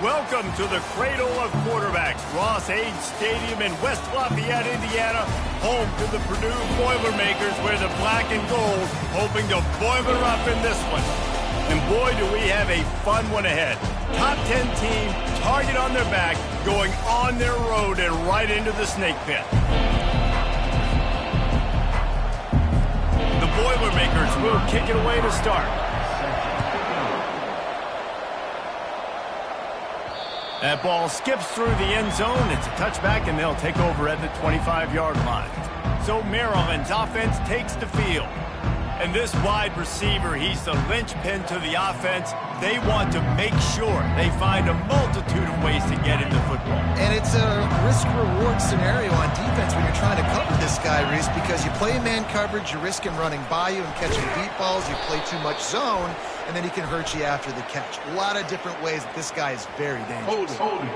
Welcome to the cradle of quarterbacks, Ross-Ade Stadium in West Lafayette, Indiana, home to the Purdue Boilermakers, where the black and gold hoping to boil her up in this one. And boy, do we have a fun one ahead. Top 10 team, target on their back, going on their road and right into the snake pit. The Boilermakers will kick it away to start. That ball skips through the end zone. It's a touchback, and they'll take over at the 25-yard line. So Maryland's offense takes the field. And this wide receiver, he's the linchpin to the offense. They want to make sure they find a multitude of ways to get into football. And it's a risk-reward scenario on defense when you're trying to cover this guy, Reese, because you play man coverage, you risk him running by you and catching deep balls. You play too much zone, and then he can hurt you after the catch. A lot of different ways that this guy is very dangerous. Hold it.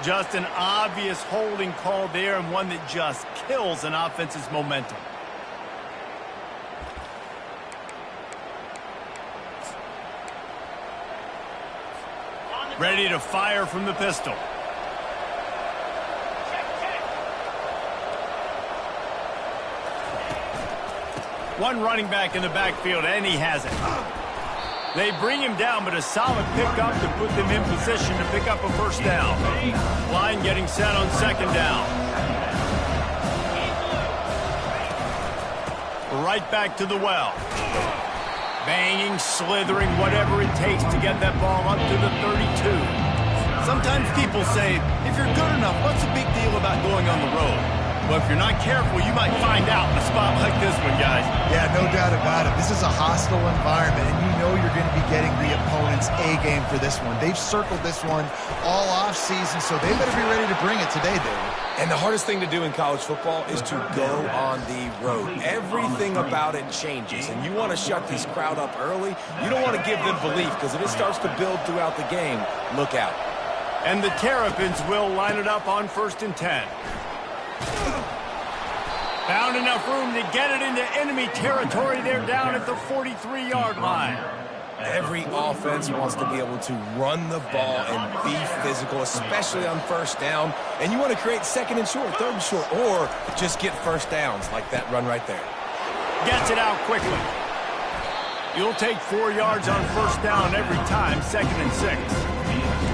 Just an obvious holding call there, and one that just kills an offense's momentum. Ready to fire from the pistol. One running back in the backfield, and he has it. They bring him down, but a solid pickup to put them in position to pick up a first down. Line getting set on second down. Right back to the well. Banging, slithering, whatever it takes to get that ball up to the 32. Sometimes people say, if you're good enough, what's the big deal about going on the road? Well, if you're not careful, you might find out in a spot like this one, guys. Yeah, no doubt about it. This is a hostile environment, and you know you're going to be getting the opponent's A-game for this one. They've circled this one all off-season, so they better be ready to bring it today, David. And the hardest thing to do in college football is to go on the road. Everything about it changes, and you want to shut this crowd up early. You don't want to give them belief, because if it starts to build throughout the game, look out. And the Terrapins will line it up on 1st and 10. Found enough room to get it into enemy territory. They're down at the 43-yard line. Every offense wants to be able to run the ball and be physical, especially on first down. And you want to create second and short, third and short, or just get first downs like that run right there. Gets it out quickly. You'll take 4 yards on first down every time, 2nd and 6.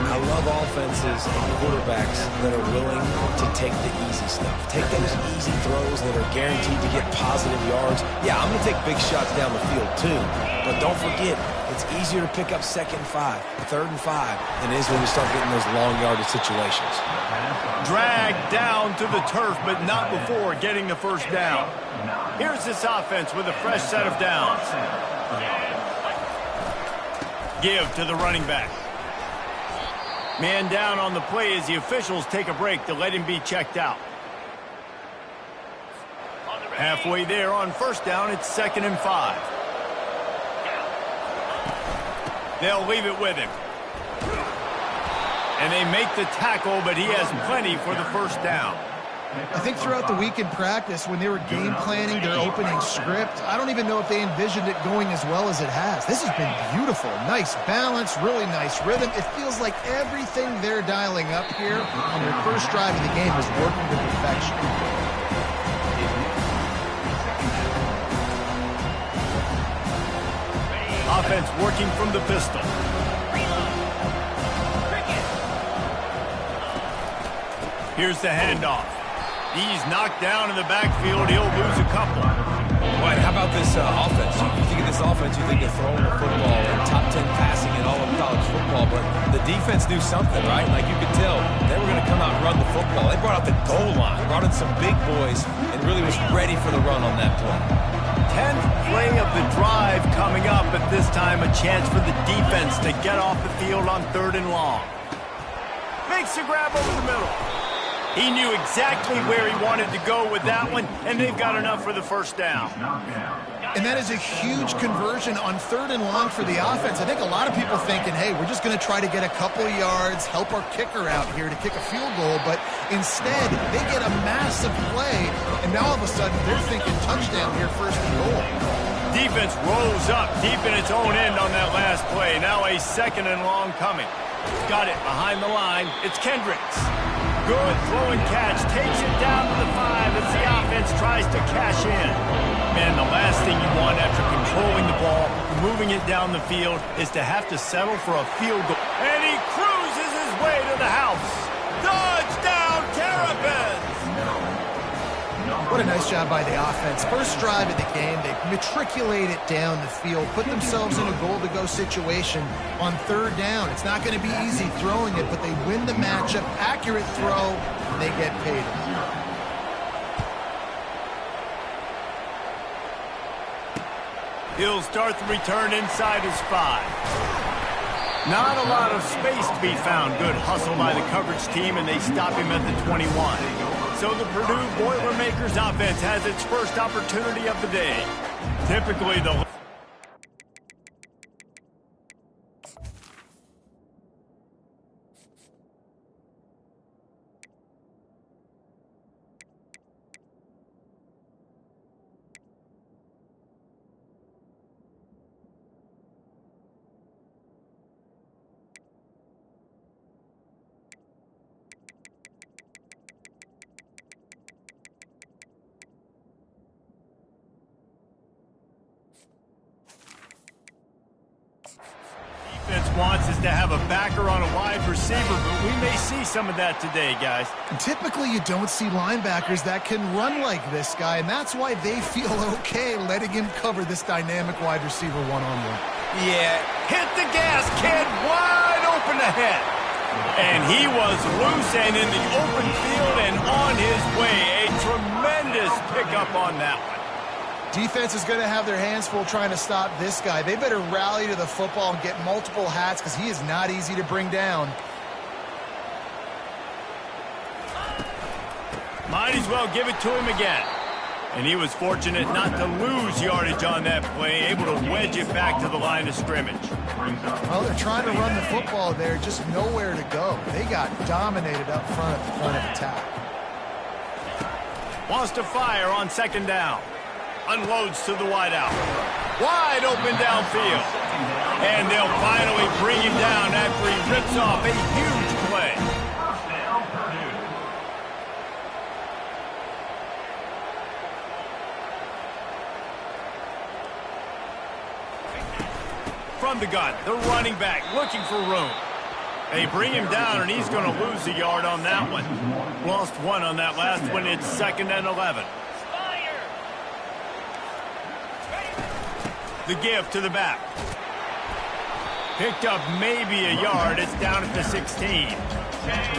I love offenses and quarterbacks that are willing to take the easy stuff. Take those easy throws that are guaranteed to get positive yards. Yeah, I'm going to take big shots down the field too. But don't forget, it's easier to pick up 2nd and 5, 3rd and 5 than it is when you start getting those long yardage situations. Dragged down to the turf, but not before getting the first down. Here's this offense with a fresh set of downs. Give to the running back. Man down on the play as the officials take a break to let him be checked out. Halfway there on first down, it's 2nd and 5. They'll leave it with him. And they make the tackle, but he has plenty for the first down. I think throughout the week in practice, when they were game planning their opening script, I don't even know if they envisioned it going as well as it has. This has been beautiful. Nice balance, really nice rhythm. It feels like everything they're dialing up here on their first drive of the game is working to perfection. Offense working from the pistol. Here's the handoff. He's knocked down in the backfield. He'll lose a couple. Boy, how about this offense? You think of this offense, you think of throwing the football and top 10 passing in all of college football, but the defense knew something, right? Like you could tell they were going to come out and run the football. They brought out the goal line, brought in some big boys, and really was ready for the run on that play. 10th play of the drive coming up, but this time a chance for the defense to get off the field on 3rd and long. Makes the grab over the middle. He knew exactly where he wanted to go with that one, and they've got enough for the first down. And that is a huge conversion on 3rd and long for the offense. I think a lot of people thinking, hey, we're just going to try to get a couple of yards, help our kicker out here to kick a field goal. But instead, they get a massive play, and now all of a sudden they're thinking touchdown here, 1st and goal. Defense rolls up deep in its own end on that last play. Now a 2nd and long coming. Got it behind the line. It's Kendricks. Good throw and catch. Takes it down to the 5 as the offense tries to cash in. Man, the last thing you want after controlling the ball, moving it down the field, is to have to settle for a field goal. And he cruises his way to the house. Touchdown, Terrapins! What a nice job by the offense. First drive of the game, they matriculate it down the field, put themselves in a goal-to-go situation on 3rd down. It's not going to be easy throwing it, but they win the matchup. Accurate throw, and they get paid. He'll start the return inside his 5. Not a lot of space to be found. Good hustle by the coverage team, and they stop him at the 21. So the Purdue Boilermakers offense has its first opportunity of the day. Typically, the wants is to have a backer on a wide receiver, but we may see some of that today, guys. Typically, you don't see linebackers that can run like this guy, and that's why they feel okay letting him cover this dynamic wide receiver one-on-one. Yeah, hit the gas, kid, wide open ahead. And he was loose and in the open field and on his way. A tremendous pickup on that one. Defense is going to have their hands full trying to stop this guy. They better rally to the football and get multiple hats because he is not easy to bring down. Might as well give it to him again. And he was fortunate not to lose yardage on that play, able to wedge it back to the line of scrimmage. Well, they're trying to run the football there, just nowhere to go. They got dominated up front at the point of attack. Wants to fire on 2nd down. Unloads to the wideout. Wide open downfield. And they'll finally bring him down after he rips off a huge play. From the gun, the running back looking for room. They bring him down, and he's going to lose a yard on that one. Lost 1 on that last one. It's 2nd and 11. The give to the back. Picked up maybe a yard. It's down at the 16.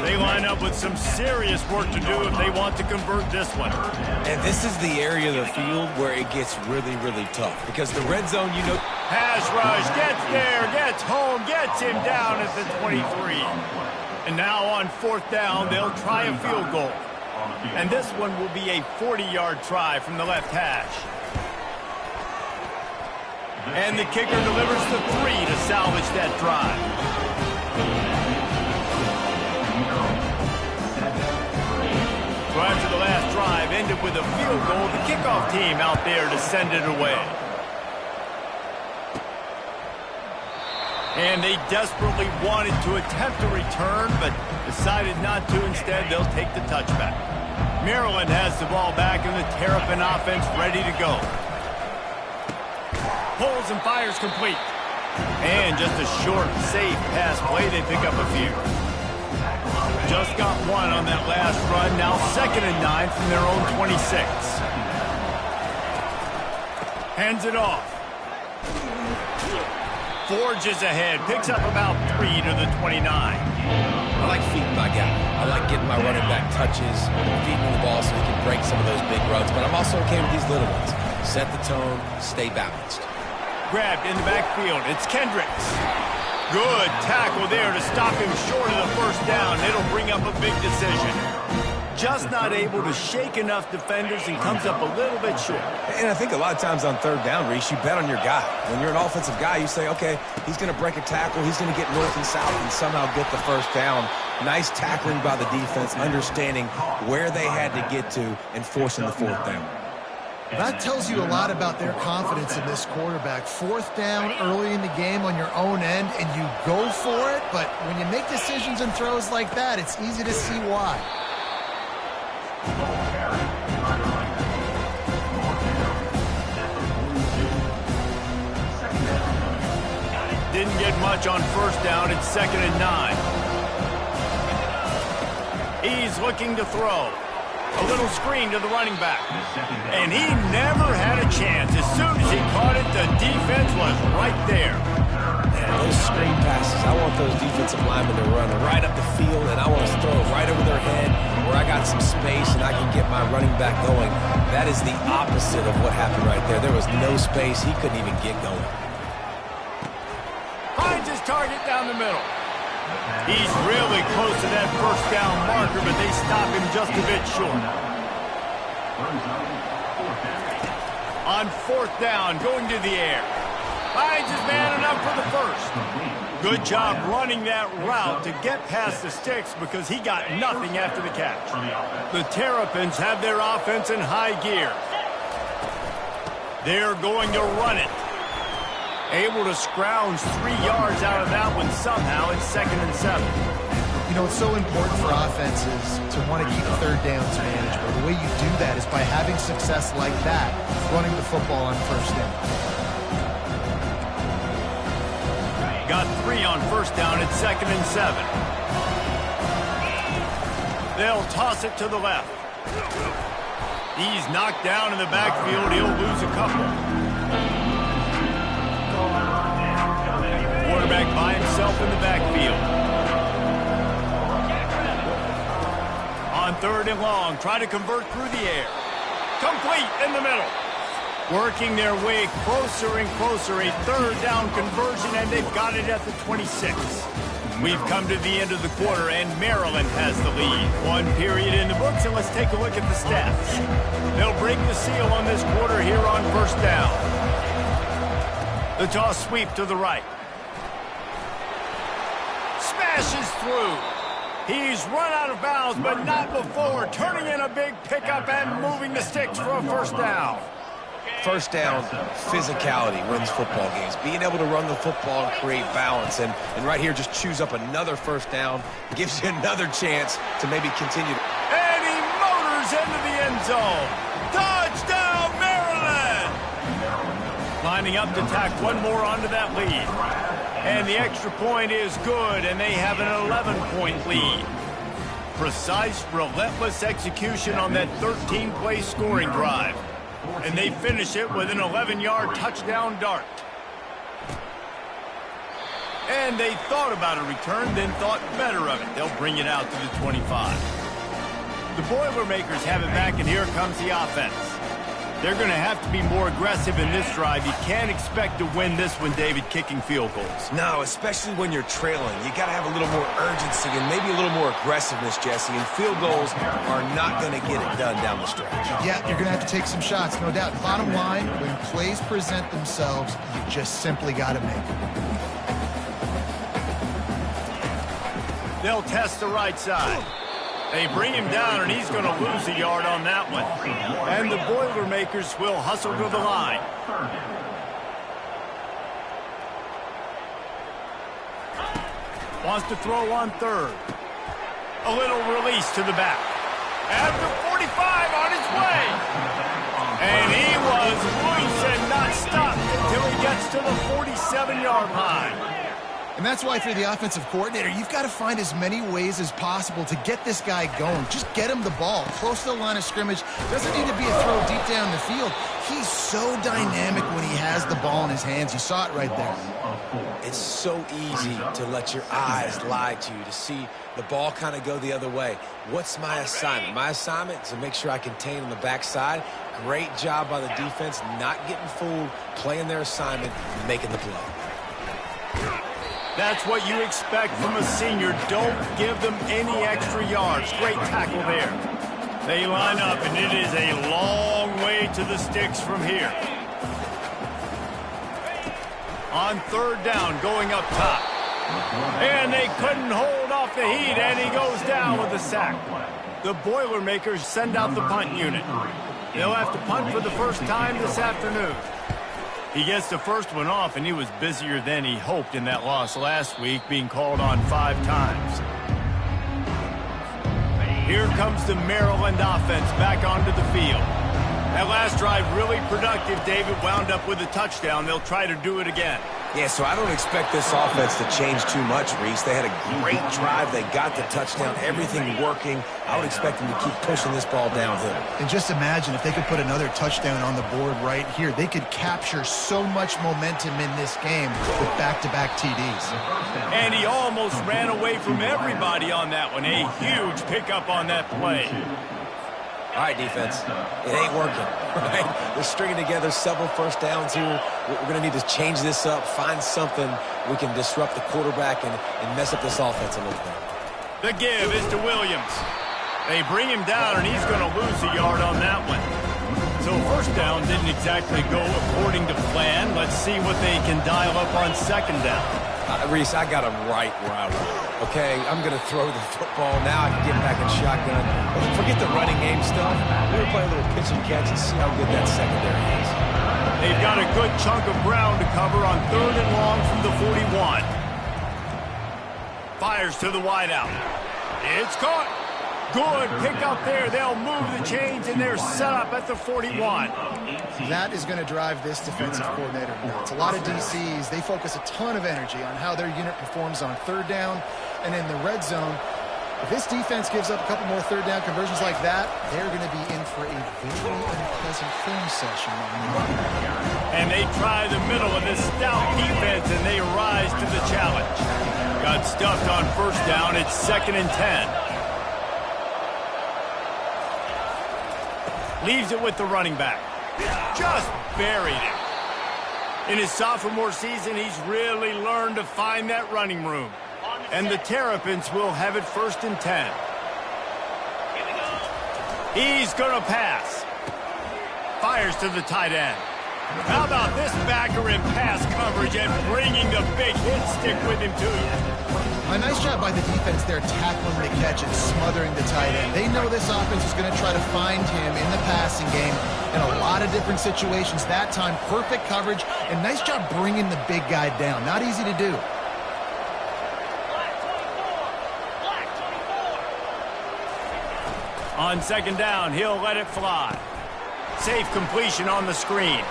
They line up with some serious work to do if they want to convert this one. And this is the area of the field where it gets really, really tough. Because the red zone, you know... Pass rush, gets there, gets home, gets him down at the 23. And now on 4th down, they'll try a field goal. And this one will be a 40-yard try from the left hash. And the kicker delivers the 3 to salvage that drive. So after the last drive ended with a field goal, the kickoff team out there to send it away. And they desperately wanted to attempt a return, but decided not to. Instead, they'll take the touchback. Maryland has the ball back, and the Terrapin offense ready to go. Pulls and fires complete. And just a short, safe pass play. They pick up a few. Just got 1 on that last run. Now 2nd and 9 from their own 26. Hands it off. Forges ahead. Picks up about 3 to the 29. I like feeding my guy. I like getting my running back touches, feeding him the ball so he can break some of those big runs. But I'm also okay with these little ones. Set the tone, stay balanced. Grabbed in the backfield. It's Kendricks. Good tackle there to stop him short of the first down. It'll bring up a big decision. just not able to shake enough defenders and comes up a little bit short. And I think a lot of times on third down, Reese, you bet on your guy. When you're an offensive guy, you say, okay, he's going to break a tackle, he's going to get north and south and somehow get the first down. Nice tackling by the defense, understanding where they had to get to and forcing the fourth down. That tells you a lot about their confidence in this quarterback. Fourth down early in the game on your own end, and you go for it, but when you make decisions and throws like that, it's easy to see why. Didn't get much on first down. It's 2nd and 9. He's looking to throw. A little screen to the running back. And he never had a chance. As soon as he caught it, the defense was right there. Man, those screen passes, I want those defensive linemen to run right up the field, and I want to throw it right over their head where I got some space and I can get my running back going. That is the opposite of what happened right there. There was no space. He couldn't even get going. Finds his target down the middle. He's really close to that first down marker, but they stop him just a bit short. On fourth down, going to the air. Finds his man enough for the first. Good job running that route to get past the sticks because he got nothing after the catch. The Terrapins have their offense in high gear. They're going to run it. Able to scrounge 3 yards out of that one somehow. It's 2nd and 7. You know, it's so important for offenses to want to keep third downs manageable. The way you do that is by having success like that, running the football on first down. Got 3 on first down. It's 2nd and 7. They'll toss it to the left. He's knocked down in the backfield. He'll lose a couple. Quarterback by himself in the backfield. On 3rd and long, try to convert through the air. Complete in the middle. Working their way closer and closer. A 3rd down conversion, and they've got it at the 26. We've come to the end of the quarter, and Maryland has the lead. 1 period in the books, and let's take a look at the stats. They'll break the seal on this quarter here on first down. The toss sweep to the right. Smashes through. He's run out of bounds, but not before. Turning in a big pickup and moving the sticks for a first down. First down, physicality wins football games. Being able to run the football and create balance. And right here, just choose up another first down. Gives you another chance to maybe continue. And he motors into the end zone. Touchdown, Maryland! Lining up to tack one more onto that lead. And the extra point is good, and they have an 11-point lead. Precise, relentless execution on that 13-play scoring drive. And they finish it with an 11-yard touchdown dart. And they thought about a return, then thought better of it. They'll bring it out to the 25. The Boilermakers have it back, and here comes the offense. They're going to have to be more aggressive in this drive. You can't expect to win this one, David, kicking field goals. No, especially when you're trailing. You got to have a little more urgency and maybe a little more aggressiveness, Jesse. And field goals are not going to get it done down the stretch. Yeah, you're going to have to take some shots, no doubt. Bottom line, when plays present themselves, you just simply got to make them. They'll test the right side. They bring him down, and he's going to lose a yard on that one. And the Boilermakers will hustle to the line. Wants to throw on 3rd. A little release to the back. At the 45 on his way. And he was loose and not stopped until he gets to the 47-yard line. And that's why, if you're the offensive coordinator, you've got to find as many ways as possible to get this guy going. Just get him the ball close to the line of scrimmage. Doesn't need to be a throw deep down the field. He's so dynamic when he has the ball in his hands. You saw it right there. It's so easy to let your eyes lie to you, to see the ball kind of go the other way. What's my assignment? My assignment is to make sure I contain on the backside. Great job by the defense, not getting fooled, playing their assignment, making the play. That's what you expect from a senior. Don't give them any extra yards. Great tackle there. They line up, and it is a long way to the sticks from here. On third down, going up top. And they couldn't hold off the heat, and he goes down with a sack. The Boilermakers send out the punt unit. They'll have to punt for the first time this afternoon. He gets the first one off, and he was busier than he hoped in that loss last week, being called on 5 times. Here comes the Maryland offense back onto the field. That last drive really productive. David wound up with a touchdown. They'll try to do it again. Yeah, so I don't expect this offense to change too much, Reese. They had a great drive. They got the touchdown, everything working. I would expect them to keep pushing this ball downhill. And just imagine if they could put another touchdown on the board right here. They could capture so much momentum in this game with back-to-back TDs. And he almost ran away from everybody on that one. A huge pickup on that play. All right, defense, it ain't working, right? They're stringing together several first downs here. We're going to need to change this up, find something we can disrupt the quarterback and mess up this offense a little bit. The give is to Williams. They bring him down, and he's going to lose a yard on that one. So first down didn't exactly go according to plan. Let's see what they can dial up on second down. Reese, I got him right where I want. Okay, I'm going to throw the football. Now I can get back in shotgun. Forget the running game stuff. We're going to play a little pitch and catch and see how good that secondary is. They've got a good chunk of ground to cover on third and long from the 41. Fires to the wideout. It's caught. Good pick up there. They'll move the chains, and they're set up at the 41. That is going to drive this defensive coordinator nuts. A lot of DCs, they focus a ton of energy on how their unit performs on third down and in the red zone. If this defense gives up a couple more third down conversions like that, they're going to be in for a very unpleasant film session. And they try the middle of this stout defense, and they rise to the challenge. Got stuffed on first down. It's 2nd and 10. Leaves it with the running back. Just buried it. In his sophomore season, he's really learned to find that running room. And the Terrapins will have it 1st and 10. He's going to pass. Fires to the tight end. How about this backer in pass coverage and bringing the big hit stick with him to you? A nice job by the defense there tackling the catch and smothering the tight end. They know this offense is going to try to find him in the passing game in a lot of different situations. That time, perfect coverage, and nice job bringing the big guy down. Not easy to do. On second down, he'll let it fly. Safe completion on the screen.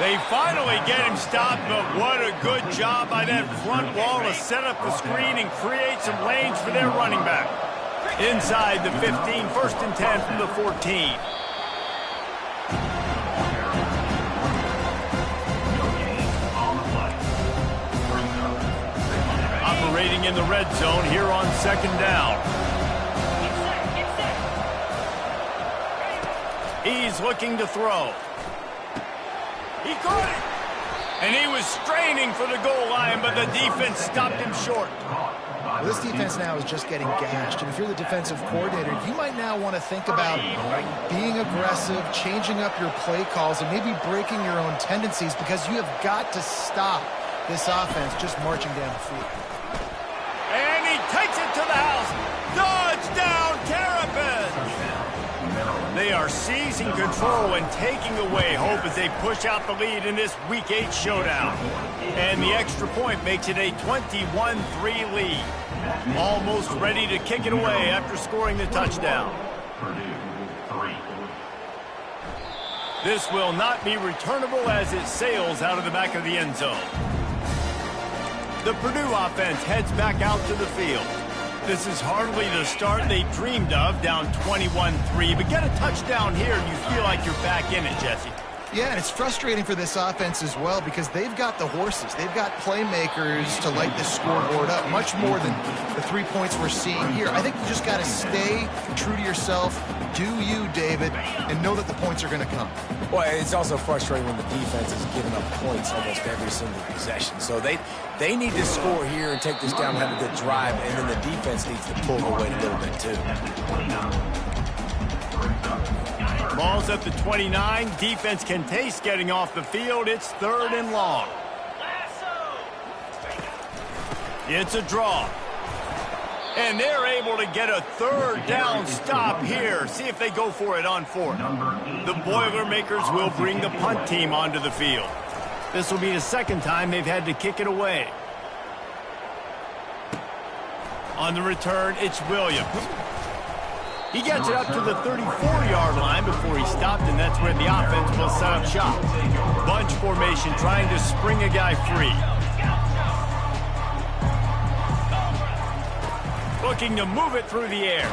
They finally get him stopped, but what a good job by that front wall to set up the screen and create some lanes for their running back. Inside the 15, 1st and 10 from the 14. Operating in the red zone here on second down. He's looking to throw. He caught it! And he was straining for the goal line, but the defense stopped him short. Well, this defense now is just getting gashed. And if you're the defensive coordinator, you might now want to think about being aggressive, changing up your play calls, and maybe breaking your own tendencies, because you have got to stop this offense just marching down the field. And he takes it to the house. Touchdown, Terrapins! They are seizing control and taking away hope as they push out the lead in this Week 8 showdown. And the extra point makes it a 21-3 lead. Almost ready to kick it away after scoring the touchdown. This will not be returnable as it sails out of the back of the end zone. The Purdue offense heads back out to the field. This is hardly the start they dreamed of, down 21-3. But get a touchdown here and you feel like you're back in it, Jesse. Yeah, and it's frustrating for this offense as well, because they've got the horses. They've got playmakers to light the scoreboard up, much more than the 3 points we're seeing here. I think you just got to stay true to yourself, do you, David, and know that the points are going to come. Well, it's also frustrating when the defense is giving up points almost every single possession. So they need to score here and take this down, have a good drive, and then the defense needs to pull away a little bit too. Ball's at the 29. Defense can taste getting off the field. It's 3rd and long. It's a draw. And they're able to get a 3rd down stop here. See if they go for it on 4th. The Boilermakers will bring the punt team onto the field. This will be the 2nd time they've had to kick it away. On the return, it's Williams. He gets it up to the 34-yard line before he stopped, and that's where the offense will set up shop. Bunch formation trying to spring a guy free. Looking to move it through the air.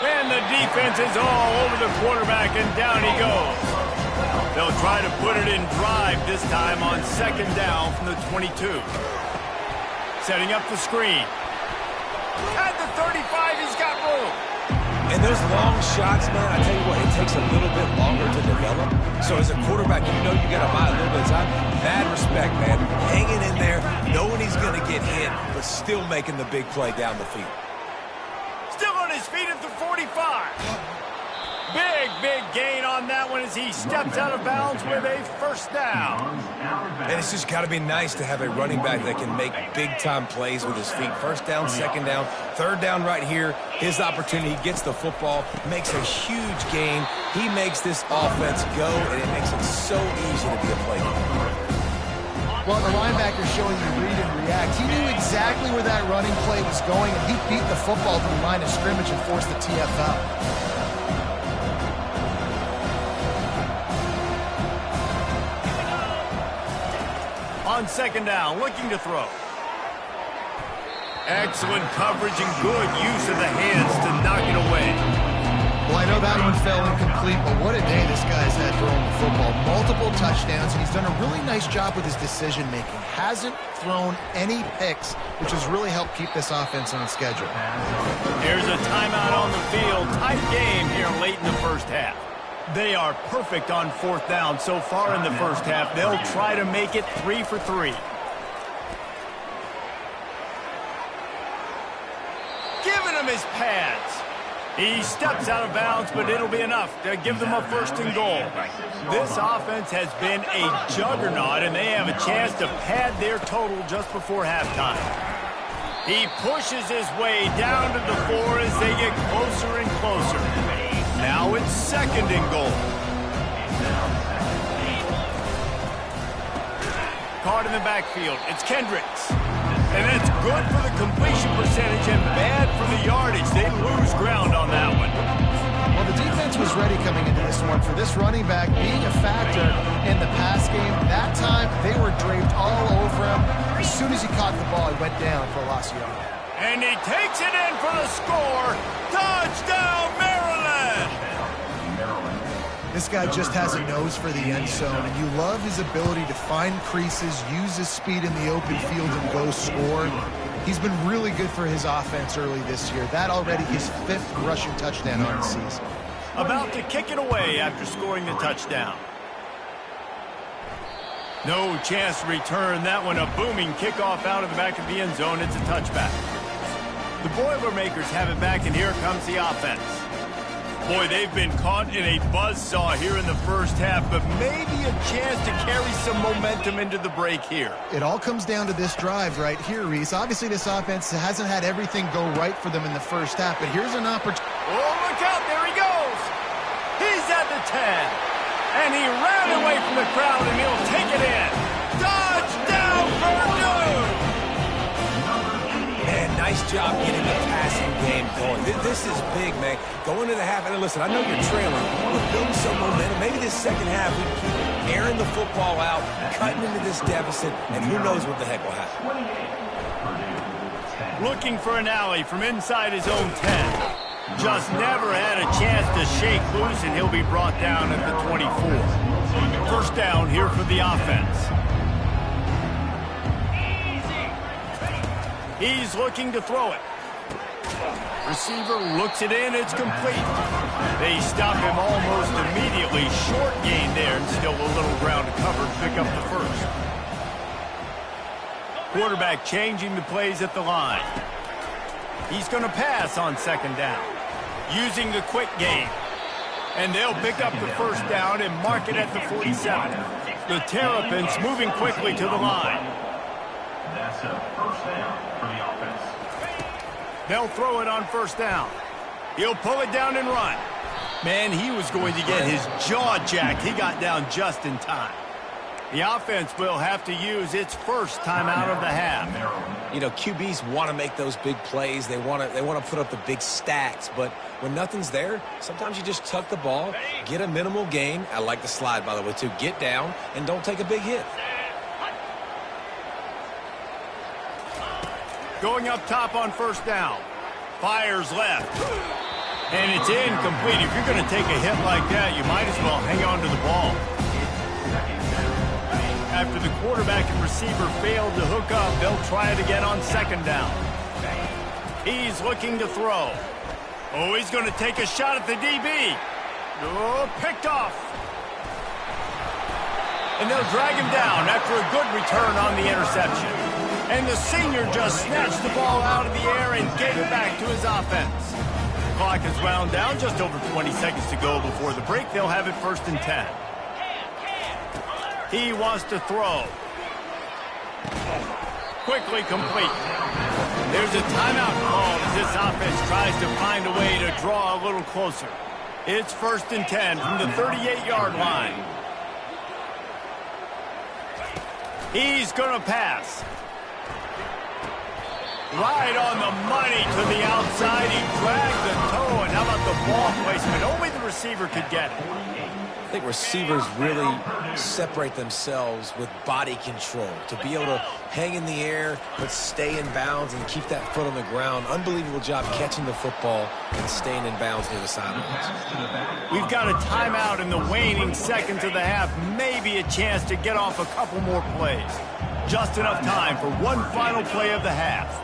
And the defense is all over the quarterback, and down he goes. They'll try to put it in drive this time on 2nd down from the 22. Setting up the screen. At the 35, he's got room. And those long shots, man, I tell you what, it takes a little bit longer to develop. So as a quarterback, you know you got to buy a little bit of time. Mad respect, man. Hanging in there, knowing he's going to get hit, but still making the big play down the field. Still on his feet at the 45. Big gain on that one as he steps out of bounds with a 1st down. And it's just got to be nice to have a running back that can make big-time plays with his feet. 1st down, 2nd down, 3rd down right here. His opportunity, he gets the football, makes a huge gain. He makes this offense go, and it makes it so easy to be a playmaker. Well, the linebacker showing you read and react. He knew exactly where that running play was going, and he beat the football to the line of scrimmage and forced the TFL. On 2nd down, looking to throw. Excellent coverage and good use of the hands to knock it away. Well, I know that one fell incomplete, but what a day this guy's had throwing the football. Multiple touchdowns, and he's done a really nice job with his decision-making. Hasn't thrown any picks, which has really helped keep this offense on schedule. Here's a timeout on the field. Tight game here late in the 1st half. They are perfect on 4th down so far in the 1st half. They'll try to make it 3 for 3. Giving him his pads. He steps out of bounds, but it'll be enough to give them a 1st and goal. This offense has been a juggernaut, and they have a chance to pad their total just before halftime. He pushes his way down to the 4 as they get closer and closer. Now it's 2nd and goal. Caught in the backfield. It's Kendricks. And that's good for the completion percentage and bad for the yardage. They lose ground on that one. Well, the defense was ready coming into this one for this running back being a factor in the pass game. That time, they were draped all over him. As soon as he caught the ball, he went down for a loss of yard. And he takes it in for the score. Touchdown, Maryland! This guy just has a nose for the end zone, and you love his ability to find creases, use his speed in the open field, and go score. He's been really good for his offense early this year. That already his 5th rushing touchdown on the season. About to kick it away after scoring the touchdown. No chance to return that one. A booming kickoff out of the back of the end zone. It's a touchback. The Boilermakers have it back, and here comes the offense. Boy, they've been caught in a buzzsaw here in the 1st half, but maybe a chance to carry some momentum into the break here. It all comes down to this drive right here, Reese. Obviously, this offense hasn't had everything go right for them in the 1st half, but here's an opportunity. Oh, look out. There he goes. He's at the 10. And he ran away from the crowd, and he'll take it in. Touchdown, Purdue! Man, nice job getting the passing game going. This is big, man. Going to the half, and listen, I know you're trailing. We're building some momentum. Maybe this 2nd half we keep airing the football out, cutting into this deficit, and who knows what the heck will happen. Looking for an alley from inside his own 10. Just never had a chance to shake loose, and he'll be brought down at the 24. 1st down here for the offense. He's looking to throw it. Receiver looks it in. It's complete. They stop him almost immediately. Short gain there, and still a little ground to cover to pick up the 1st. Quarterback changing the plays at the line. He's going to pass on 2nd down. Using the quick game. And they'll pick up the first down and mark it at the 47. The Terrapins moving quickly to the line. That's a first down for the offense. They'll throw it on first down. He'll pull it down and run. Man, he was going to get his jaw jacked. He got down just in time. The offense will have to use its first timeout of the half. You know, QBs want to make those big plays. They want to put up the big stats. But when nothing's there, sometimes you just tuck the ball, get a minimal gain. I like the slide, by the way, too. Get down and don't take a big hit. Going up top on first down. Fires left. And it's incomplete. If you're going to take a hit like that, you might as well hang on to the ball. After the quarterback and receiver failed to hook up, they'll try it again on second down. He's looking to throw. Oh, he's going to take a shot at the DB. Oh, picked off. And they'll drag him down after a good return on the interception. And the senior just snatched the ball out of the air and gave it back to his offense. The clock is wound down, just over 20 seconds to go before the break. They'll have it first and 10. He wants to throw. Quickly complete. There's a timeout called as this offense tries to find a way to draw a little closer. It's first and 10 from the 38-yard line. He's going to pass. Right on the money to the outside. He dragged the toe, and how about the ball placement? Only the receiver could get it. I think receivers really separate themselves with body control to be able to hang in the air but stay in bounds and keep that foot on the ground. Unbelievable job catching the football and staying in bounds near the sidelines. We've got a timeout in the waning seconds of the half. Maybe a chance to get off a couple more plays. Just enough time for one final play of the half.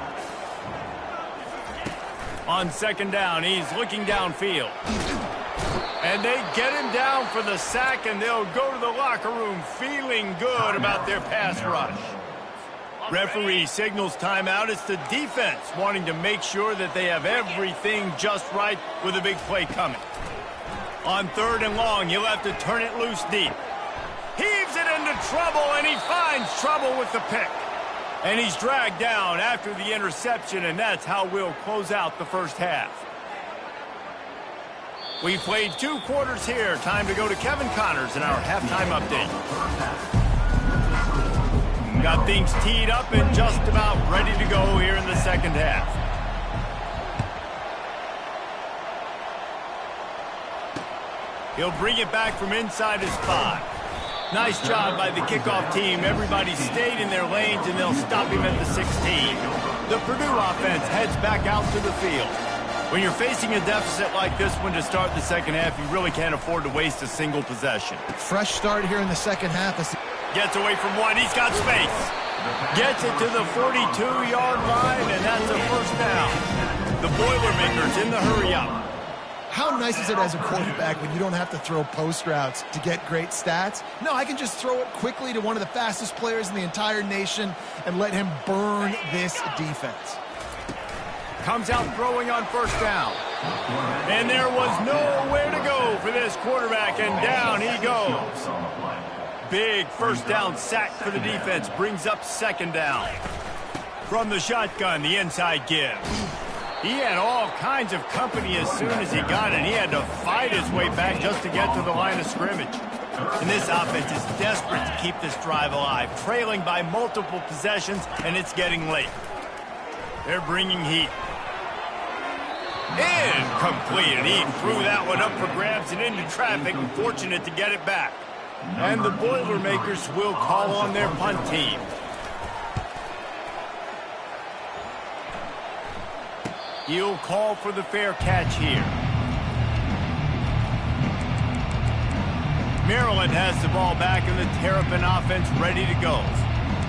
On second down, he's looking downfield. And they get him down for the sack, and they'll go to the locker room feeling good about their pass rush. Referee signals timeout. It's the defense wanting to make sure that they have everything just right with a big play coming. On third and long, he'll have to turn it loose deep. Heaves it into trouble, and he finds trouble with the pick. And he's dragged down after the interception, and that's how we'll close out the first half. We played 2 quarters here. Time to go to Kevin Connors in our halftime update. Got things teed up and just about ready to go here in the second half. He'll bring it back from inside his 5. Nice job by the kickoff team. Everybody stayed in their lanes, and they'll stop him at the 16. The Purdue offense heads back out to the field. When you're facing a deficit like this one to start the second half, you really can't afford to waste a single possession. Fresh start here in the second half. Gets away from one. He's got space. Gets it to the 42-yard line, and that's a first down. The Boilermakers in the hurry-up. How nice is it as a quarterback when you don't have to throw post routes to get great stats? No, I can just throw it quickly to one of the fastest players in the entire nation and let him burn this defense. Comes out throwing on first down. And there was nowhere to go for this quarterback, and down he goes. Big first down sack for the defense. Brings up second down. From the shotgun, the inside give. He had all kinds of company as soon as he got it. He had to fight his way back just to get to the line of scrimmage. And this offense is desperate to keep this drive alive, trailing by multiple possessions, and it's getting late. They're bringing heat. Incomplete, and he threw that one up for grabs and into traffic, fortunate to get it back. And the Boilermakers will call on their punt team. He'll call for the fair catch here. Maryland has the ball back, and the Terrapin offense ready to go.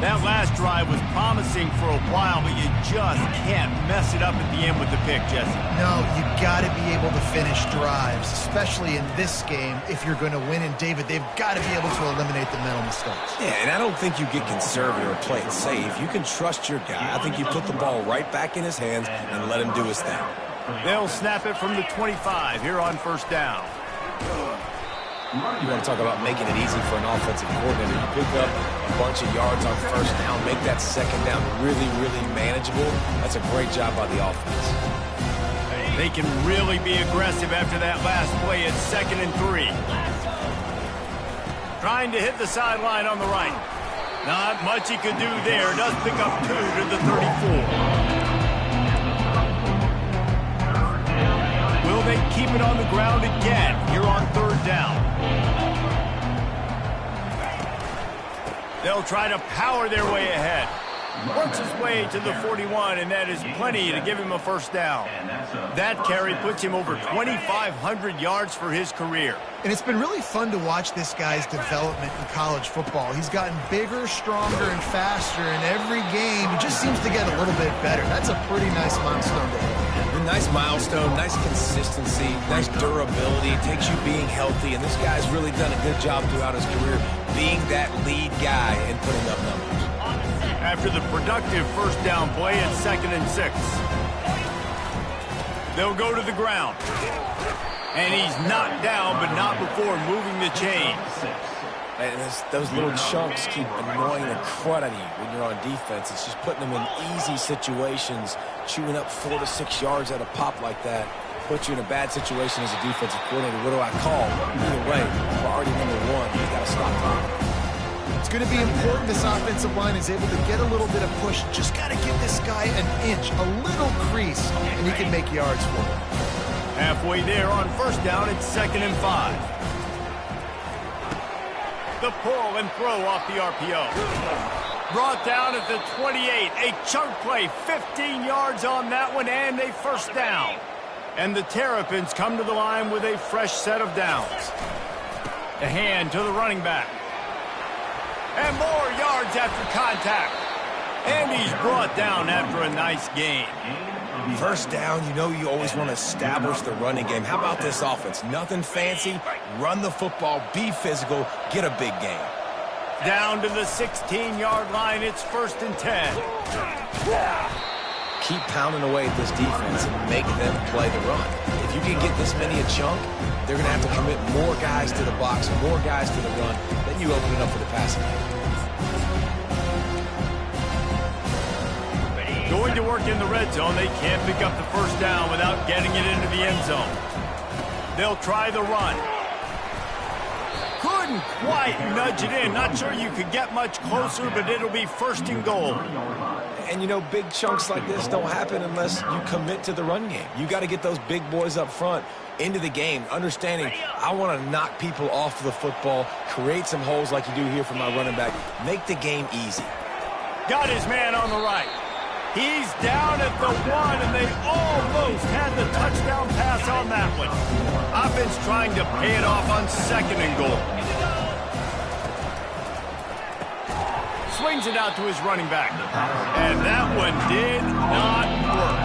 That last drive was promising for a while, but you just can't mess it up at the end with the pick, Jesse. No, you got to be able to finish drives, especially in this game. If you're going to win, and David, they've got to be able to eliminate the mental mistakes. Yeah, and I don't think you get conservative or play it safe. You can trust your guy. I think you put the ball right back in his hands and let him do his thing. They'll snap it from the 25 here on first down. You want to talk about making it easy for an offensive coordinator. You pick up a bunch of yards on first down, make that second down really, really manageable. That's a great job by the offense. They can really be aggressive after that last play at 2nd and 3. Trying to hit the sideline on the right. Not much he could do there. Does pick up 2 to the 34. Will they keep it on the ground again here on 3rd down? They'll try to power their way ahead. Works his way to the 41, and that is plenty to give him a first down. That carry puts him over 2,500 yards for his career. And it's been really fun to watch this guy's development in college football. He's gotten bigger, stronger, and faster in every game. He just seems to get a little bit better. That's a pretty nice milestone to hit. Nice milestone, nice consistency, nice durability. It takes you being healthy, and this guy's really done a good job throughout his career being that lead guy and putting up numbers. After the productive first down play at 2nd and 6. They'll go to the ground. And he's knocked down, but not before moving the chains. And those little chunks keep annoying the crud out of you when you're on defense. It's just putting them in easy situations, chewing up 4 to 6 yards at a pop like that. Puts you in a bad situation as a defensive coordinator. What do I call? Either way, priority number 1, you got to stop that. It's going to be important this offensive line is able to get a little bit of push. Just got to give this guy an inch, a little crease, and he can make yards for it. Halfway there on first down, it's 2nd and 5. The pull and throw off the RPO. Brought down at the 28. A chunk play, 15 yards on that one, and a first down. And the Terrapins come to the line with a fresh set of downs. A hand to the running back. And more yards after contact. And he's brought down after a nice gain. First down, you know you always want to establish the running game. How about this offense? Nothing fancy. Run the football, be physical, get a big gain. Down to the 16-yard line, it's 1st and 10. Keep pounding away at this defense and make them play the run. If you can get this many a chunk, they're going to have to commit more guys to the box, more guys to the run. Then you open it up for the passing game. Going to work in the red zone, they can't pick up the first down without getting it into the end zone. They'll try the run. Couldn't quite nudge it in. Not sure you could get much closer, but it'll be 1st and goal. And, you know, big chunks like this don't happen unless you commit to the run game. You got to get those big boys up front into the game, understanding I want to knock people off the football, create some holes like you do here for my running back, make the game easy. Got his man on the right. He's down at the 1, and they almost had the touchdown pass on that one. Offense trying to pay it off on 2nd and goal. Swings it out to his running back. And that one did not work.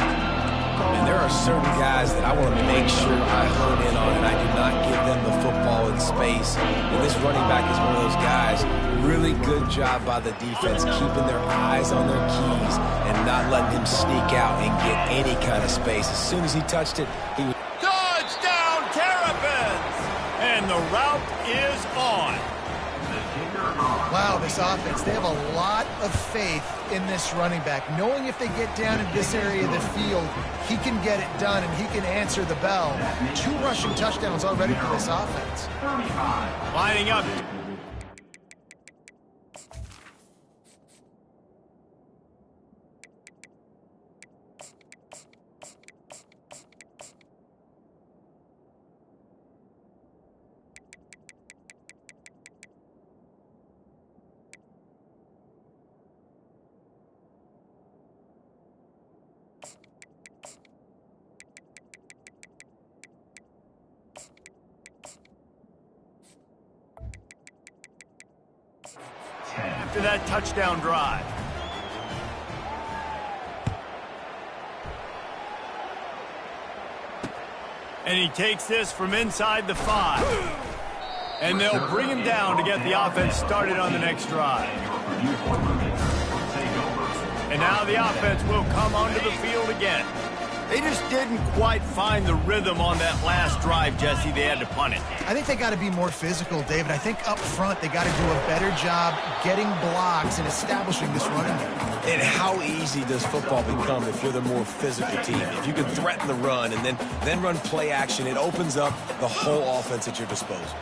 And there are certain guys that I want to make sure I hone in on, and I do not give them the football in space. And this running back is one of those guys. Really good job by the defense, keeping their eyes on their keys and not letting him sneak out and get any kind of space. As soon as he touched it, he was... Touchdown, Terrapins! And the route is on. Wow, this offense, they have a lot of faith in this running back, knowing if they get down in this area of the field, he can get it done and he can answer the bell. 2 rushing touchdowns already for this offense. Lining up. After that touchdown drive. And he takes this from inside the 5. And they'll bring him down to get the offense started on the next drive. And now the offense will come onto the field again. They just didn't quite find the rhythm on that last drive, Jesse. They had to punt it. I think they got to be more physical, David. I think up front they got to do a better job getting blocks and establishing this running game. And how easy does football become if you're the more physical team? If you can threaten the run and then run play action, it opens up the whole offense at your disposal.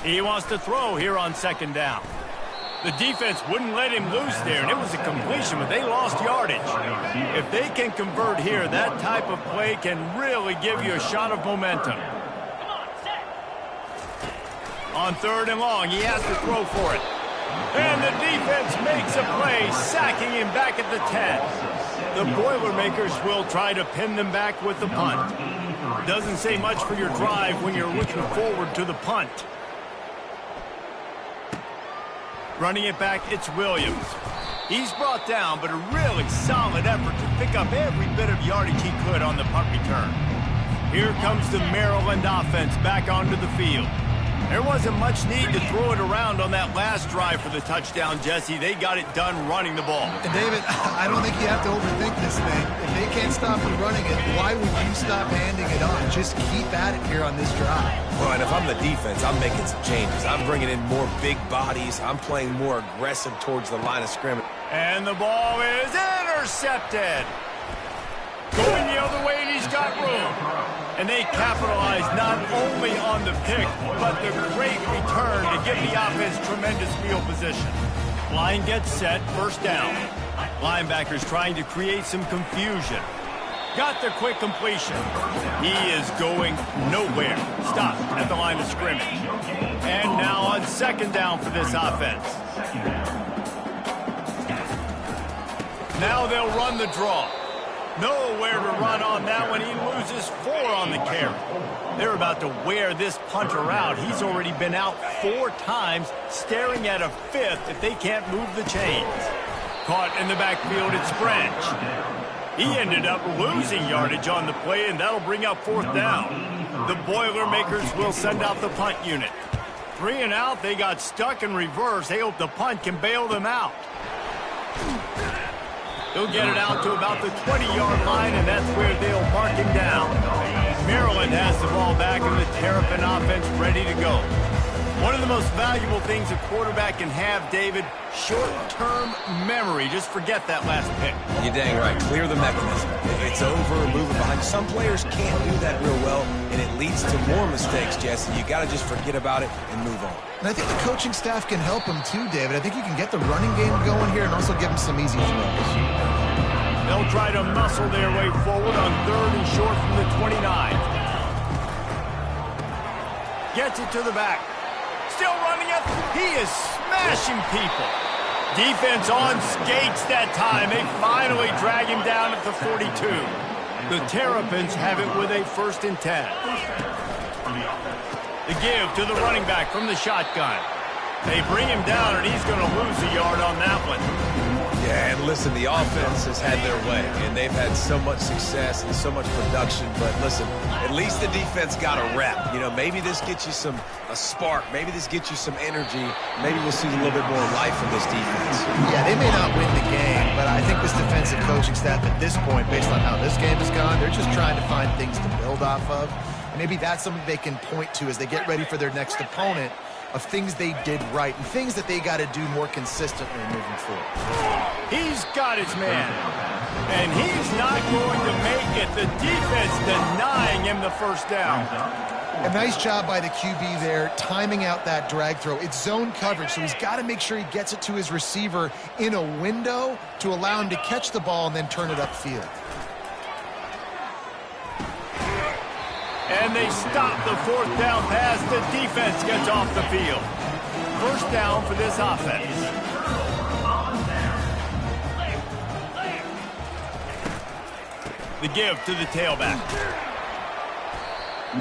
He wants to throw here on second down. The defense wouldn't let him loose there, and it was a completion, but they lost yardage. If they can convert here, that type of play can really give you a shot of momentum. On third and long, he has to throw for it. And the defense makes a play, sacking him back at the 10. The Boilermakers will try to pin them back with the punt. Doesn't say much for your drive when you're looking forward to the punt. Running it back, it's Williams. He's brought down, but a really solid effort to pick up every bit of yardage he could on the punt return. Here comes the Maryland offense back onto the field. There wasn't much need to throw it around on that last drive for the touchdown, Jesse. They got it done running the ball. And David, I don't think you have to overthink this thing. If they can't stop you running it, why would you stop handing it on? Just keep at it here on this drive. Well, and if I'm the defense, I'm making some changes. I'm bringing in more big bodies. I'm playing more aggressive towards the line of scrimmage. And the ball is intercepted. Going the other way, and he's got room. And they capitalize not only on the pick, but the great return to give the offense tremendous field position. Line gets set, first down. Linebackers trying to create some confusion. Got the quick completion. He is going nowhere. Stopped at the line of scrimmage. And now on second down for this offense. Now they'll run the draw. Nowhere to run on that one. He loses 4 on the carry. They're about to wear this punter out. He's already been out 4 times, staring at a 5th if they can't move the chains. Caught in the backfield, it's French. He ended up losing yardage on the play, and that'll bring up 4th down. The Boilermakers will send out the punt unit. 3 and out, they got stuck in reverse. They hope the punt can bail them out. He'll get it out to about the 20-yard line, and that's where they'll mark him down. Maryland has the ball back, and the Terrapin offense ready to go. One of the most valuable things a quarterback can have, David, short-term memory. Just forget that last pick. You're dang right. Clear the mechanism. It's over, moving behind. Some players can't do that real well, and it leads to more mistakes, Jesse. You got to just forget about it and move on. And I think the coaching staff can help him too, David. I think you can get the running game going here and also give him some easy throws. They'll try to muscle their way forward on third and short from the 29. Gets it to the back. Still running it. He is smashing people. Defense on skates that time. They finally drag him down at the 42. The Terrapins have it with a 1st and 10. The give to the running back from the shotgun. They bring him down, and he's going to lose a yard on that one. Yeah, and listen, the offense has had their way, and they've had so much success and so much production. But listen, at least the defense got a rep. You know, maybe this gets you a spark. Maybe this gets you some energy. Maybe we'll see a little bit more life from this defense. Yeah, they may not win the game, but I think this defensive coaching staff at this point, based on how this game has gone, they're just trying to find things to build off of. And maybe that's something they can point to as they get ready for their next opponent, of things they did right and things that they got to do more consistently moving forward. He's got his man, and he's not going to make it. The defense denying him the first down. A nice job by the QB there, timing out that drag throw. It's zone coverage, so he's got to make sure he gets it to his receiver in a window to allow him to catch the ball and then turn it upfield. And they stop the 4th down pass. The defense gets off the field. 1st down for this offense. The give to the tailback.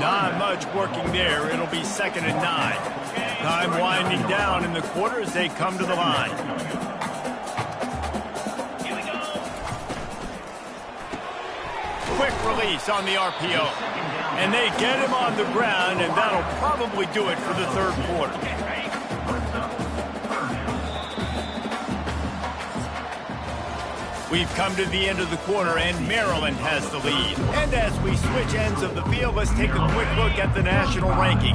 Not much working there. It'll be 2nd and 9. Time winding down in the quarter as they come to the line. Quick release on the RPO. And they get him on the ground, and that'll probably do it for the 3rd quarter. We've come to the end of the quarter, and Maryland has the lead. And as we switch ends of the field, let's take a quick look at the national rankings.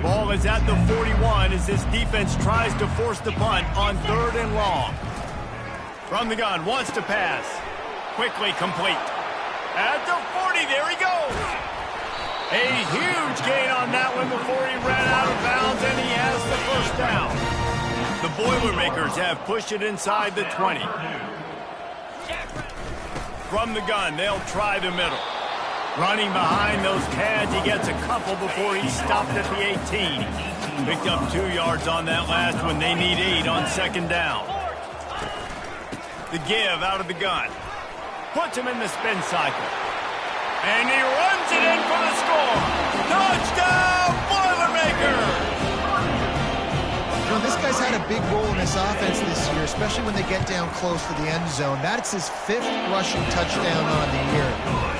Ball is at the 41 as this defense tries to force the punt on 3rd and long. From the gun, wants to pass. Quickly complete. At the 40, there he goes. A huge gain on that one before he ran out of bounds, and he has the first down. The Boilermakers have pushed it inside the 20. From the gun, they'll try the middle. Running behind those pads, he gets a couple before he's stopped at the 18. Picked up 2 yards on that last one. They need 8 on 2nd down. The give out of the gun. Puts him in the spin cycle. And he runs it in for the score. Touchdown, Boilermakers! You know, this guy's had a big role in this offense this year, especially when they get down close to the end zone. That's his 5th rushing touchdown on the year.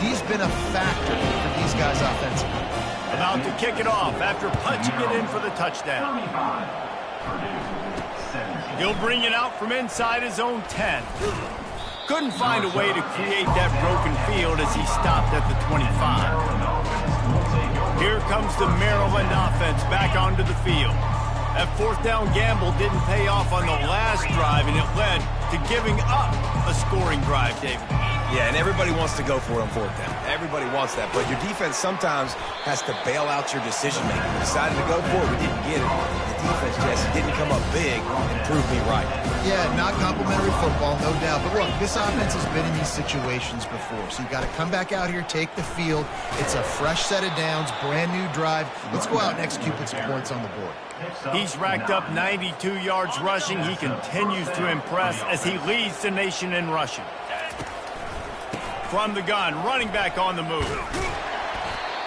He's been a factor for these guys offensively. About to kick it off after punching it in for the touchdown. He'll bring it out from inside his own 10. Couldn't find a way to create that broken field as he stopped at the 25. Here comes the Maryland offense back onto the field. That 4th down gamble didn't pay off on the last drive, and it led to giving up a scoring drive, David. Yeah, and everybody wants to go for it on 4th down. Everybody wants that, but your defense sometimes has to bail out your decision-making. We decided to go for it. We didn't get it. The defense, Jesse, didn't come up big and prove me right. Yeah, not complimentary football, no doubt. But look, this offense has been in these situations before, so you got to come back out here, take the field. It's a fresh set of downs, brand new drive. Let's go out and execute, put some points on the board. He's racked up 92 yards rushing. He continues to impress as he leads the nation in rushing. From the gun, running back on the move.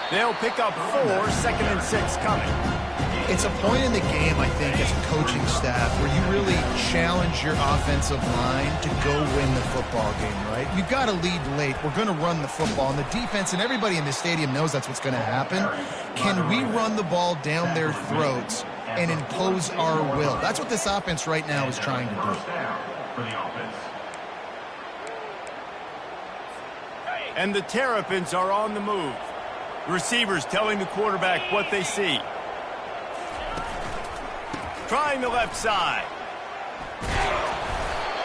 They'll pick up 4, 2nd and 6 coming. It's a point in the game, I think, as a coaching staff where you really challenge your offensive line to go win the football game, right? You've got to lead late. We're going to run the football. And the defense and everybody in this stadium knows that's what's going to happen. Can we run the ball down their throats and impose our will? That's what this offense right now is trying to do. And the Terrapins are on the move. Receivers telling the quarterback what they see. Trying the left side.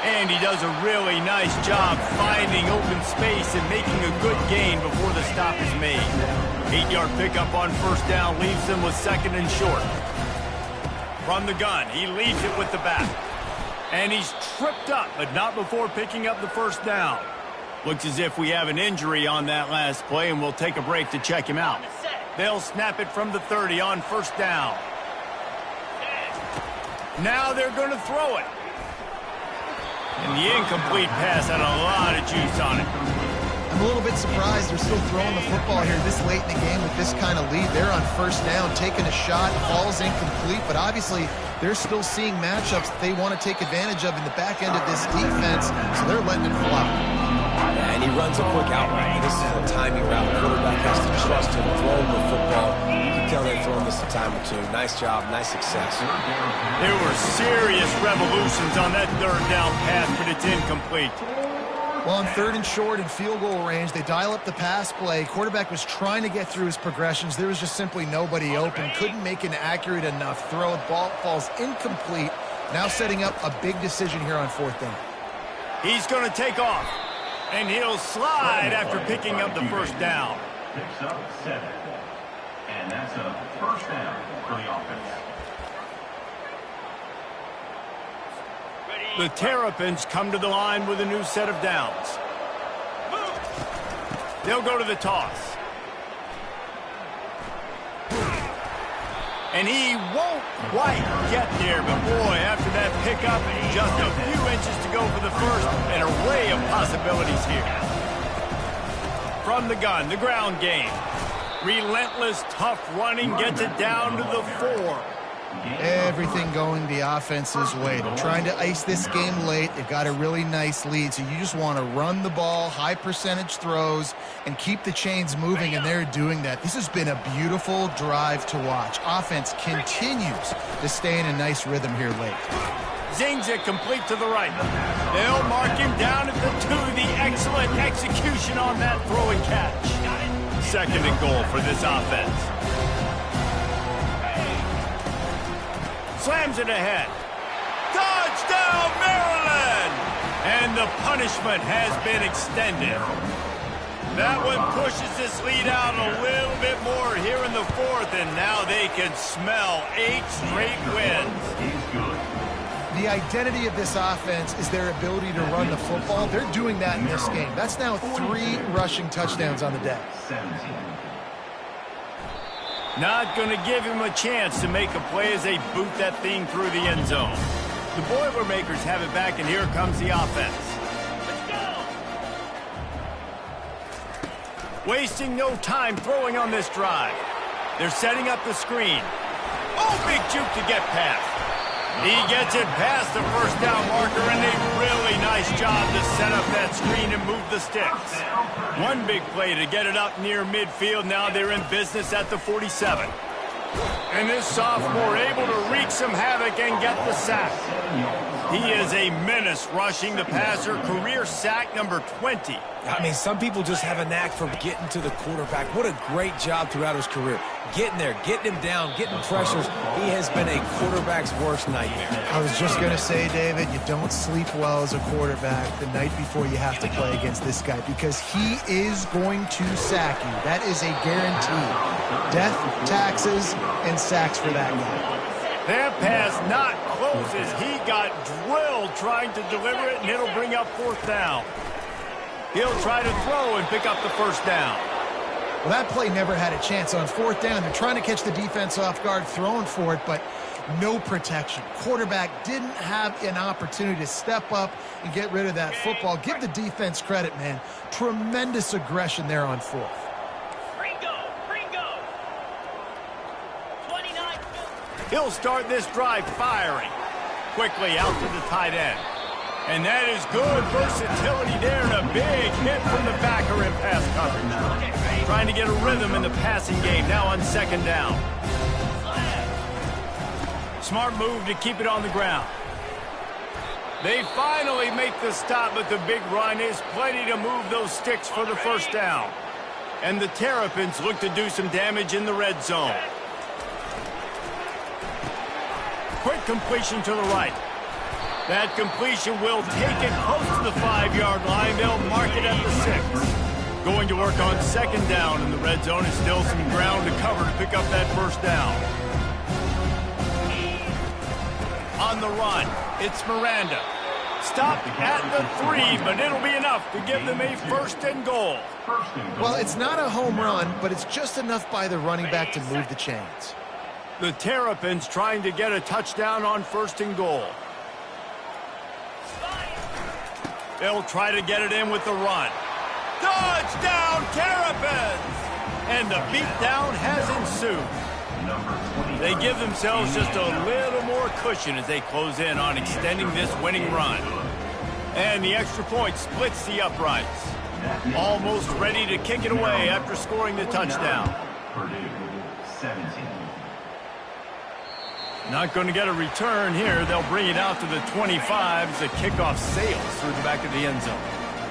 And he does a really nice job finding open space and making a good gain before the stop is made. 8-yard pickup on 1st down leaves him with 2nd and short. From the gun, he leaves it with the back. And he's tripped up, but not before picking up the 1st down. Looks as if we have an injury on that last play, and we'll take a break to check him out. They'll snap it from the 30 on 1st down. Now they're going to throw it. And the incomplete pass had a lot of juice on it. I'm a little bit surprised they're still throwing the football here this late in the game with this kind of lead. They're on 1st down, taking a shot, ball's incomplete, but obviously they're still seeing matchups that they want to take advantage of in the back end of this defense, so they're letting it fly. And he runs a quick out route. This is a timing route. The quarterback has to trust him, throw the football. You can tell they're throwing this a time or two. Nice job, nice success. There were serious revolutions on that 3rd down pass, but it's incomplete. Well, on 3rd and short and field goal range, they dial up the pass play. Quarterback was trying to get through his progressions. There was just simply nobody open. Couldn't make an accurate enough throw. The ball falls incomplete. Now setting up a big decision here on 4th down. He's going to take off. And he'll slide after picking up the 1st down. Picks up 7. And that's a 1st down for the offense. The Terrapins come to the line with a new set of downs. They'll go to the toss. And he won't quite get there, but boy, after that pickup, just a few inches to go for the 1st, an array of possibilities here. From the gun, the ground game. Relentless, tough running gets it down to the 4. Everything going the offense's way. They're trying to ice this game late. They've got a really nice lead, so you just want to run the ball, high percentage throws, and keep the chains moving, and they're doing that. This has been a beautiful drive to watch. Offense continues to stay in a nice rhythm here late. Zings it complete to the right. They'll mark him down at the completion on that throw and catch. Second and goal for this offense. Slams it ahead. Touchdown, Maryland! And the punishment has been extended. That one pushes this lead out a little bit more here in the fourth, and now they can smell 8 straight wins. The identity of this offense is their ability to run the football. They're doing that in this game. That's now 3 rushing touchdowns on the day. Not going to give him a chance to make a play as they boot that thing through the end zone. The Boilermakers have it back, and here comes the offense. Wasting no time throwing on this drive. They're setting up the screen. Oh, big juke to get past. He gets it past the first down marker, and a really nice job to set up that screen and move the sticks. One big play to get it up near midfield. Now they're in business at the 47. And this sophomore able to wreak some havoc and get the sack. He is a menace rushing the passer. Career sack number 20. I mean, some people just have a knack for getting to the quarterback. What a great job throughout his career. Getting there, getting him down, getting pressures. He has been a quarterback's worst nightmare. I was just going to say, David, you don't sleep well as a quarterback the night before you have to play against this guy because he is going to sack you. That is a guarantee. Death, taxes, and sacks for that guy. That pass not close as he got drilled trying to deliver it, and it'll bring up 4th down. He'll try to throw and pick up the first down. Well, that play never had a chance. On 4th down, they're trying to catch the defense off guard, throwing for it, but no protection. Quarterback didn't have an opportunity to step up and get rid of that football. Give the defense credit, man. Tremendous aggression there on 4th. He'll start this drive firing. Quickly out to the tight end. And that is good versatility there and a big hit from the backer in pass coverage. Trying to get a rhythm in the passing game now on 2nd down. Smart move to keep it on the ground. They finally make the stop, but the big run is plenty to move those sticks for the first down. And the Terrapins look to do some damage in the red zone. Quick completion to the right. That completion will take it close to the 5-yard line. They'll mark it at the 6. Going to work on 2nd down in the red zone. Is still some ground to cover to pick up that first down. On the run, it's Miranda. Stopped at the 3, but it'll be enough to give them a 1st and goal. Well, it's not a home run, but it's just enough by the running back to move the chains. The Terrapins trying to get a touchdown on 1st and goal. They'll try to get it in with the run. Touchdown, Terrapins! And the beatdown has ensued. They give themselves just a little more cushion as they close in on extending this winning run. And the extra point splits the uprights. Almost ready to kick it away after scoring the touchdown. Purdue, 17. Not going to get a return here. They'll bring it out to the 25 as the kickoff sails through the back of the end zone.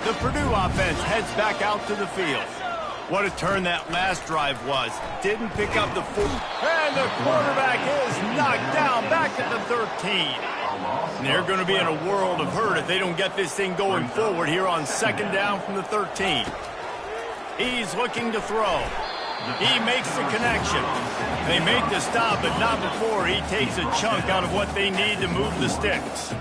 The Purdue offense heads back out to the field. What a turn that last drive was. Didn't pick up the 4. And the quarterback is knocked down back at the 13. And they're going to be in a world of hurt if they don't get this thing going forward here on 2nd down from the 13. He's looking to throw. He makes the connection. They make the stop, but not before he takes a chunk out of what they need to move the sticks.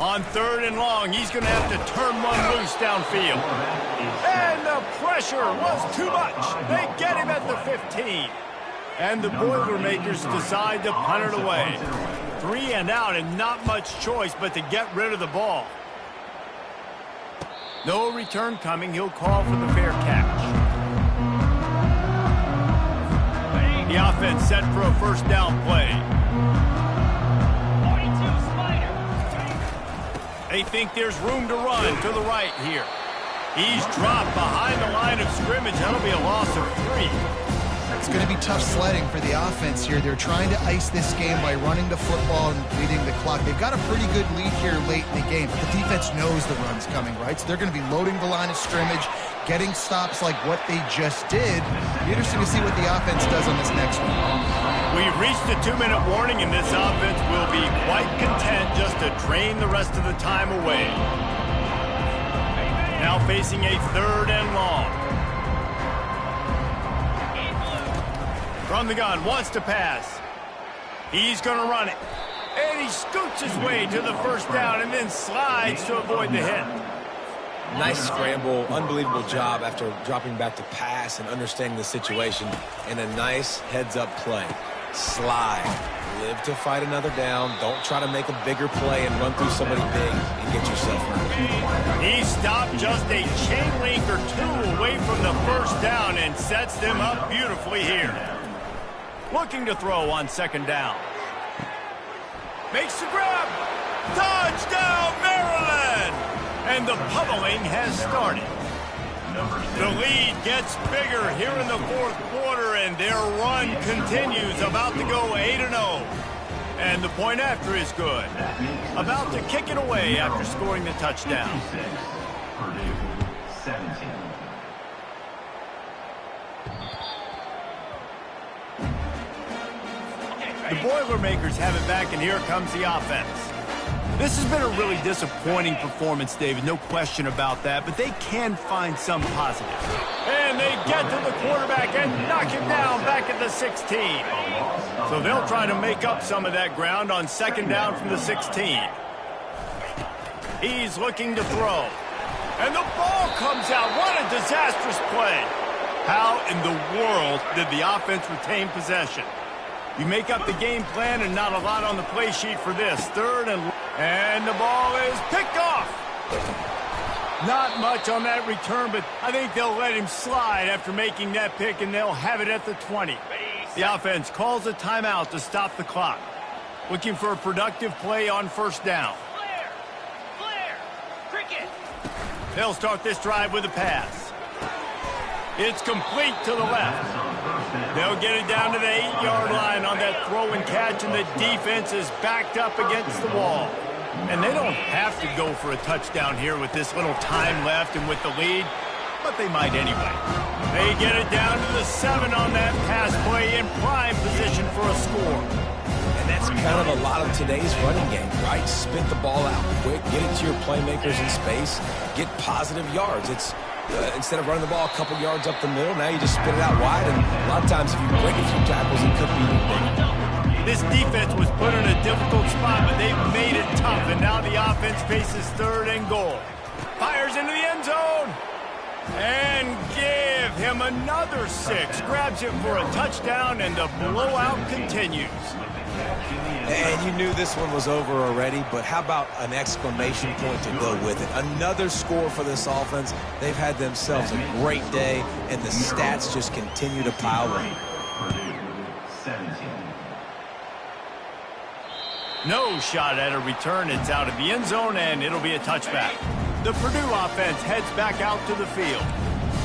On 3rd and long, he's going to have to turn one loose downfield. And the pressure was too much. They get him at the 15. And the Boilermakers decide to punt it away. 3 and out and not much choice but to get rid of the ball. No return coming. He'll call for the fair catch. The offense set for a 1st down play. 42 Spider. They think there's room to run to the right here. He's dropped behind the line of scrimmage. That'll be a loss of 3. It's going to be tough sledding for the offense here. They're trying to ice this game by running the football and leading the clock. They've got a pretty good lead here late in the game, but the defense knows the run's coming, right? So they're going to be loading the line of scrimmage, getting stops like what they just did. It'll be interesting to see what the offense does on this next one. We've reached a 2-minute warning, and this offense will be quite content just to drain the rest of the time away. Now facing a 3rd and long. From the gun, wants to pass. He's going to run it. And he scoots his way to the first down and then slides to avoid the hit. Nice scramble, unbelievable job after dropping back to pass and understanding the situation, and a nice heads-up play. Slide. Live to fight another down. Don't try to make a bigger play and run through somebody big and get yourself hurt. He stopped just a chain link or 2 away from the first down and sets them up beautifully here. Looking to throw on 2nd down. Makes the grab. Touchdown, Maryland! And the pummeling has started. The lead gets bigger here in the 4th quarter, and their run continues, about to go 8-0. And the point after is good. About to kick it away after scoring the touchdown. Purdue 17. The Boilermakers have it back, and here comes the offense. This has been a really disappointing performance, David, no question about that, but they can find some positive. And they get to the quarterback and knock him down back at the 16. So they'll try to make up some of that ground on 2nd down from the 16. He's looking to throw. And the ball comes out. What a disastrous play. How in the world did the offense retain possession? You make up the game plan and not a lot on the play sheet for this. 3rd and the ball is picked off. Not much on that return, but I think they'll let him slide after making that pick, and they'll have it at the 20. The offense calls a timeout to stop the clock. Looking for a productive play on 1st down. Clear! Cricket! They'll start this drive with a pass. It's complete to the left. They'll get it down to the 8-yard line on that throw and catch, and the defense is backed up against the wall. And they don't have to go for a touchdown here with this little time left and with the lead, but they might anyway. They get it down to the 7 on that pass play in prime position for a score. And that's kind of a lot of today's running game, right? Spit the ball out quick, get it to your playmakers in space, get positive yards. It's instead of running the ball a couple yards up the middle, now you just spit it out wide, and a lot of times if you break a few tackles, it could be big. This defense was put in a difficult spot, but they've made it tough, and now the offense faces 3rd and goal. Fires into the end zone, and give him another 6. Grabs it for a touchdown, and the blowout continues. And you knew this one was over already, but how about an exclamation point to go with it? Another score for this offense. They've had themselves a great day, and the stats just continue to pile up. Purdue 17. No shot at a return. It's out of the end zone, and it'll be a touchback. The Purdue offense heads back out to the field.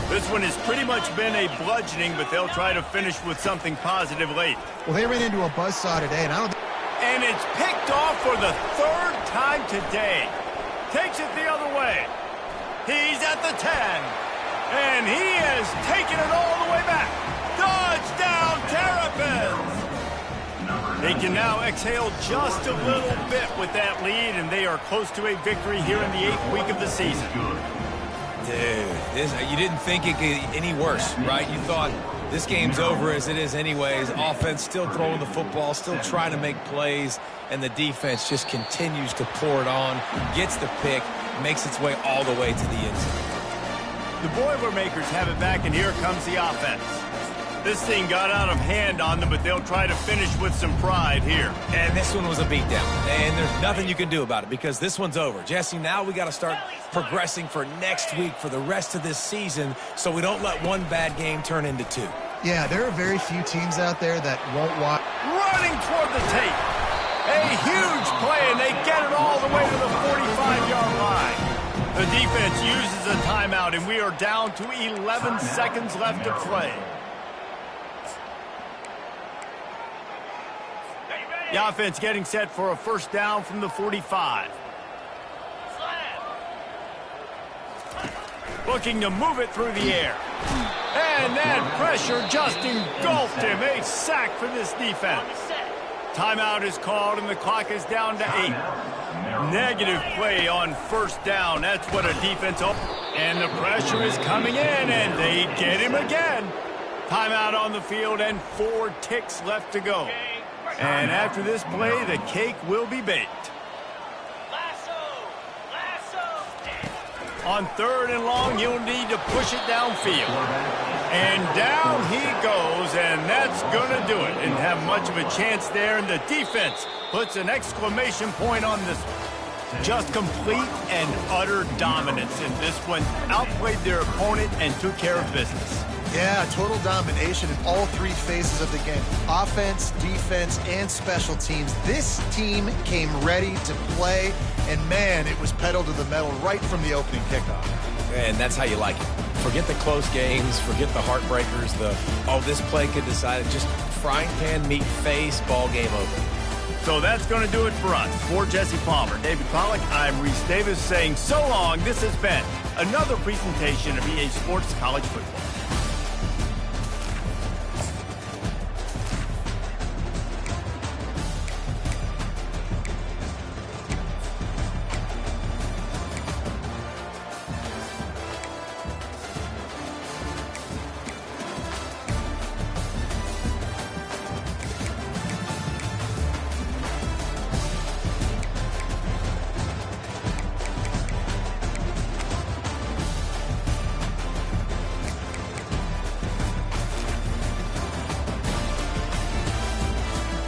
This one has pretty much been a bludgeoning, but they'll try to finish with something positive late. Well, they ran into a buzzsaw today, and it's picked off for the 3rd time today. Takes it the other way. He's at the 10. And he has taken it all the way back. Touchdown, Terrapins! They can now exhale just a little bit with that lead, and they are close to a victory here in the 8th week of the season. Dude, you didn't think it could get any worse, right? You thought this game's over as it is anyways. Offense still throwing the football, still trying to make plays, and the defense just continues to pour it on, gets the pick, makes its way all the way to the end zone. The Boilermakers have it back, and here comes the offense. This thing got out of hand on them, but they'll try to finish with some pride here. And this one was a beatdown, and there's nothing you can do about it because this one's over. Jesse, now we got to start progressing for next week for the rest of this season so we don't let one bad game turn into 2. Yeah, there are very few teams out there that won't watch. Running toward the tape. A huge play, and they get it all the way to the 45-yard line. The defense uses a timeout, and we are down to 11 seconds left to play. The offense getting set for a first down from the 45. Looking to move it through the air. And that pressure just engulfed him. A sack for this defense. Timeout is called, and the clock is down to 8. Negative play on first down. That's what a defense... And the pressure is coming in, and they get him again. Timeout on the field, and 4 ticks left to go. And after this play, the cake will be baked. On 3rd and long, you'll need to push it downfield. And down he goes, and that's going to do it. Didn't have much of a chance there, and the defense puts an exclamation point on this one. Just complete and utter dominance in this one. Outplayed their opponent and took care of business. Yeah, total domination in all 3 phases of the game. Offense, defense, and special teams. This team came ready to play, and man, it was pedal to the metal right from the opening kickoff. And that's how you like it. Forget the close games, forget the heartbreakers, this play could decide it. Just frying pan, meet face, ball game over. So that's going to do it for us. For Jesse Palmer, David Pollack, I'm Reese Davis saying so long. This has been another presentation of EA Sports College Football.